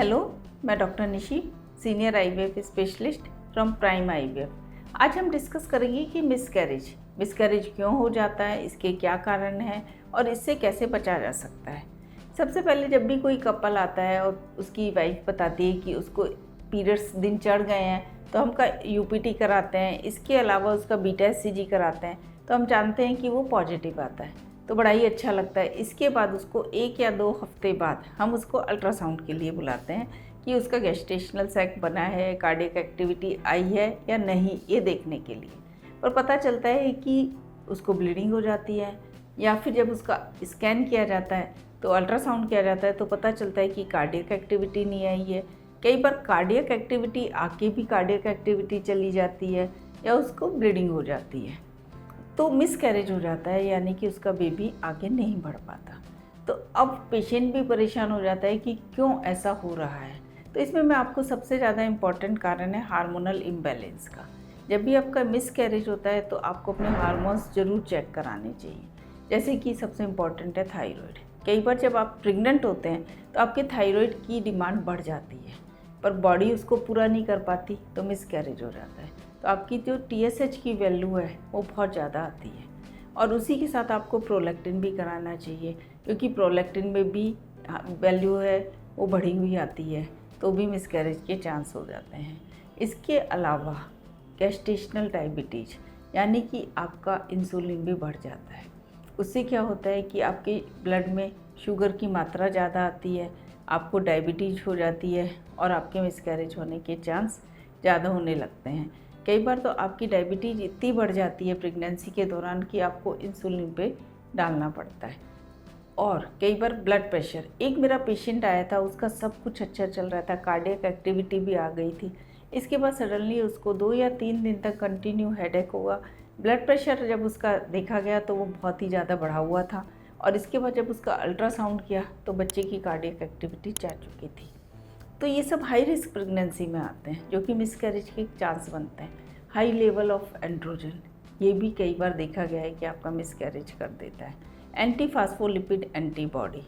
Hello, मैं doctor Nishi, senior IVF specialist from prime IVF. आज हम डिस्कस करेंगे कि मिसकैरेज क्यों हो जाता है, इसके क्या कारण हैं और इससे कैसे बचा जा सकता है। सबसे पहले जब भी कोई कपल आता है और उसकी वाइफ बताती है कि उसको पीरियड्स दिन चढ़ गए हैं, तो हम का यूपीटी कराते हैं। इसके अलावा उसका बीटा एचसीजी कराते हैं, तो हम जानते हैं कि वो पॉजिटिव आता है, तो बड़ा ही अच्छा लगता है। इसके बाद उसको 1 या 2 हफ्ते बाद हम उसको अल्ट्रासाउंड के लिए बुलाते हैं कि उसका गेस्टेशनल सैक बना है, कार्डियक एक्टिविटी आई है या नहीं, ये देखने के लिए। और पता चलता है कि उसको ब्लीडिंग हो जाती है, या फिर जब उसका स्कैन किया जाता है तो अल्ट्रासाउंड किया जाता है तो पता चलता है कि कार्डियक एक्टिविटी नहीं आई है। कई बार कार्डियक एक्टिविटी आके भी कार्डियक एक्टिविटी चली जाती है या उसको ब्लीडिंग हो जाती है, तो मिसकैरेज हो जाता है, यानी कि उसका बेबी आगे नहीं बढ़ पाता। तो अब पेशेंट भी परेशान हो जाता है कि क्यों ऐसा हो रहा है। तो इसमें मैं आपको सबसे ज़्यादा इम्पॉर्टेंट कारण है हार्मोनल इम्बैलेंस का। जब भी आपका मिसकैरेज होता है तो आपको अपने हार्मोन्स ज़रूर चेक कराने चाहिए। जैसे कि सबसे इम्पॉर्टेंट है थायराइड। कई बार जब आप प्रेग्नेंट होते हैं तो आपके थायराइड की डिमांड बढ़ जाती है, पर बॉडी उसको पूरा नहीं कर पाती, तो मिसकैरेज हो जाता है। तो आपकी जो TSH की वैल्यू है वो बहुत ज़्यादा आती है, और उसी के साथ आपको प्रोलैक्टिन भी कराना चाहिए, क्योंकि प्रोलैक्टिन में भी वैल्यू है वो बढ़ी हुई आती है, तो भी मिसकैरेज के चांस हो जाते हैं। इसके अलावा गेस्टेशनल डायबिटीज़, यानी कि आपका इंसुलिन भी बढ़ जाता है। उससे क्या होता है कि आपके ब्लड में शुगर की मात्रा ज़्यादा आती है, आपको डायबिटीज़ हो जाती है और आपके मिसकैरेज होने के चांस ज़्यादा होने लगते हैं। कई बार तो आपकी डायबिटीज़ इतनी बढ़ जाती है प्रेगनेंसी के दौरान कि आपको इंसुलिन पे डालना पड़ता है। और कई बार ब्लड प्रेशर, एक मेरा पेशेंट आया था, उसका सब कुछ अच्छा चल रहा था, कार्डियक एक्टिविटी भी आ गई थी। इसके बाद सडनली उसको 2 या 3 दिन तक कंटिन्यू हेडेक हुआ। ब्लड प्रेशर जब उसका देखा गया तो वो बहुत ही ज़्यादा बढ़ा हुआ था, और इसके बाद जब उसका अल्ट्रासाउंड किया तो बच्चे की कार्डियक एक्टिविटी जा चुकी थी। तो ये सब हाई रिस्क प्रेगनेंसी में आते हैं, जो कि मिसकैरेज के चांस बनते हैं। हाई लेवल ऑफ एंड्रोजन, ये भी कई बार देखा गया है कि आपका मिसकैरेज कर देता है। एंटी फास्फोलिपिड एंटीबॉडी,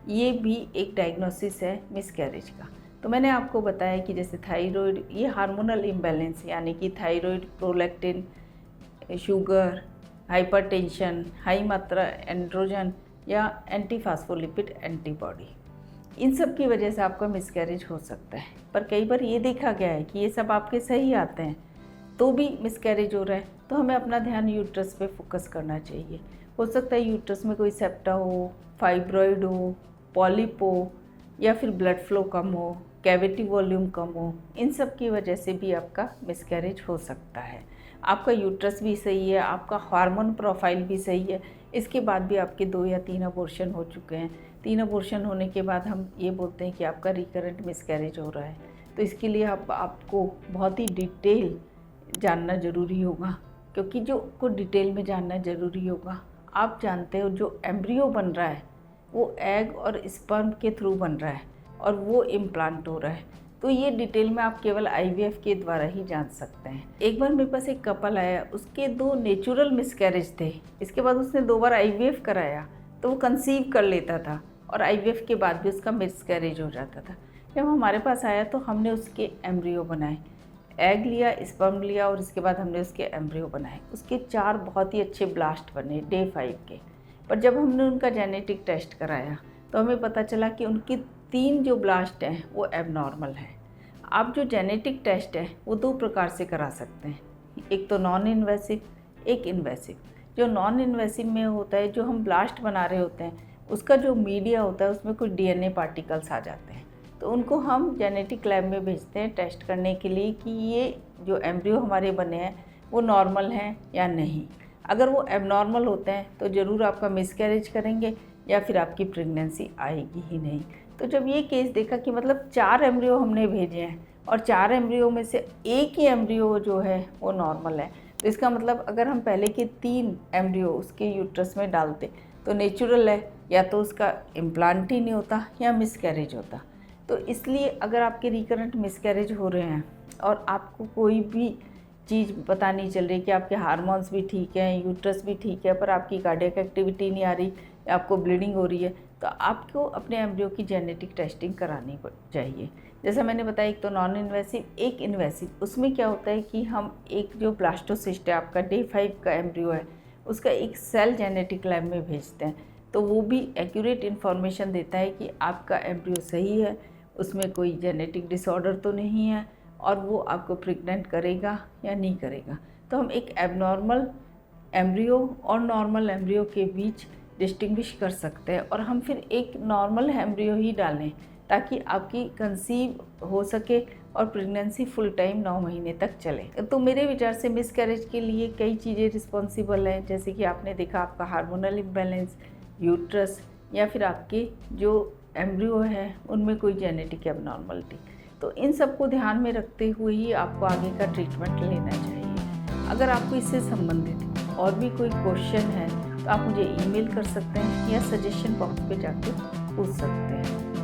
ये भी एक डायग्नोसिस है मिसकैरेज का। तो मैंने आपको बताया कि जैसे थायराइड, ये हार्मोनल इम्बैलेंस, यानी कि thyroid, prolactin, sugar, hypertension, high मात्रा एंड्रोजन या एंटी फास्फोलिपिड एंटीबॉडी, इन सब की वजह से आपका मिसकैरेज हो सकता है। पर कई बार ये देखा गया है कि ये सब आपके सही आते हैं तो भी मिसकैरेज हो रहा है, तो हमें अपना ध्यान यूट्रस पे फोकस करना चाहिए। हो सकता है यूट्रस में कोई सेप्टा हो, फाइब्रॉइड हो, पॉलिप हो, या फिर ब्लड फ्लो कम हो, कैविटी वॉल्यूम कम हो, इन सब की वजह से भी आपका मिसकैरेज हो सकता है। आपका यूट्रस भी सही है, आपका हार्मोन प्रोफाइल भी सही है, इसके बाद भी आपके 2 या 3 अबॉर्शन हो चुके हैं। 3 अबॉर्शन होने के बाद हम ये बोलते हैं कि आपका रिकरेंट मिसकैरेज हो रहा है। तो इसके लिए आपको बहुत ही डिटेल जानना ज़रूरी होगा, क्योंकि जो को डिटेल में जानना ज़रूरी होगा। आप जानते हो जो एम्ब्रियो बन रहा है वो एग और स्पर्म के थ्रू बन रहा है, और वो इम्प्लांट हो रहा है, तो ये डिटेल में आप केवल IVF के द्वारा ही जान सकते हैं। एक बार मेरे पास एक कपल आया, उसके 2 नेचुरल मिसकैरेज थे। इसके बाद उसने 2 बार IVF कराया तो वो कंसीव कर लेता था, और IVF के बाद भी उसका मिसकैरेज हो जाता था। जब हमारे पास आया तो हमने उसके एम्ब्रियो बनाए, एग लिया, स्पर्म लिया, और इसके बाद हमने उसके एम्ब्रियो बनाए। उसके 4 बहुत ही अच्छे ब्लास्ट बने डे 5 के। पर जब हमने उनका जेनेटिक टेस्ट कराया तो हमें पता चला कि उनकी 3 जो ब्लास्ट हैं वो एबनॉर्मल हैं। आप जो जेनेटिक टेस्ट है वो 2 प्रकार से करा सकते हैं, एक तो नॉन इन्वेसिव, एक इन्वेसिव। जो नॉन इन्वेसिव में होता है, जो हम ब्लास्ट बना रहे होते हैं, उसका जो मीडिया होता है उसमें कुछ DNA पार्टिकल्स आ जाते हैं, तो उनको हम जेनेटिक लैब में भेजते हैं टेस्ट करने के लिए कि ये जो एम्ब्रियो हमारे बने हैं वो नॉर्मल हैं या नहीं। अगर वो एबनॉर्मल होते हैं तो ज़रूर आपका मिसकैरेज करेंगे या फिर आपकी प्रेगनेंसी आएगी ही नहीं। तो जब ये केस देखा कि मतलब 4 एम्ब्रियो हमने भेजे हैं और 4 एम्ब्रियो में से एक ही एम्ब्रियो जो है वो नॉर्मल है, तो इसका मतलब अगर हम पहले के 3 एम्ब्रियो उसके यूट्रस में डालते तो नेचुरल है, या तो उसका इम्प्लांट ही नहीं होता या मिसकैरेज होता। तो इसलिए अगर आपके रिकरेंट मिसकैरेज हो रहे हैं और आपको कोई भी चीज़ पता नहीं चल रही कि आपके हार्मोन्स भी ठीक हैं, यूट्रस भी ठीक है, पर आपकी कार्डियक एक्टिविटी नहीं आ रही, आपको ब्लीडिंग हो रही है, तो आपको अपने एम्ब्रियो की जेनेटिक टेस्टिंग करानी चाहिए। जैसा मैंने बताया, एक तो नॉन इन्वेसिव, एक इन्वेसिव। उसमें क्या होता है कि हम एक जो ब्लास्टोसिस्ट है, आपका डे 5 का एम्ब्रियो है, उसका एक सेल जेनेटिक लैब में भेजते हैं, तो वो भी एक्यूरेट इन्फॉर्मेशन देता है कि आपका एम्ब्रियो सही है, उसमें कोई जेनेटिक डिसऑर्डर तो नहीं है, और वो आपको प्रेग्नेंट करेगा या नहीं करेगा। तो हम एक एबनॉर्मल एम्ब्रियो और नॉर्मल एम्ब्रियो के बीच डिस्टिंग्विश कर सकते हैं, और हम फिर एक नॉर्मल एम्ब्रियो ही डालें ताकि आपकी कंसीव हो सके और प्रेगनेंसी फुल टाइम 9 महीने तक चले। तो मेरे विचार से मिसकैरेज के लिए कई चीज़ें रिस्पॉन्सिबल हैं, जैसे कि आपने देखा आपका हार्मोनल इम्बैलेंस, यूट्रस, या फिर आपके जो एम्ब्रियो है उनमें कोई जेनेटिक एबनॉर्मलिटी। तो इन सब को ध्यान में रखते हुए ही आपको आगे का ट्रीटमेंट लेना चाहिए। अगर आपको इससे संबंधित और भी कोई क्वेश्चन है तो आप मुझे ईमेल कर सकते हैं या सजेशन बॉक्स पे जाके पूछ सकते हैं।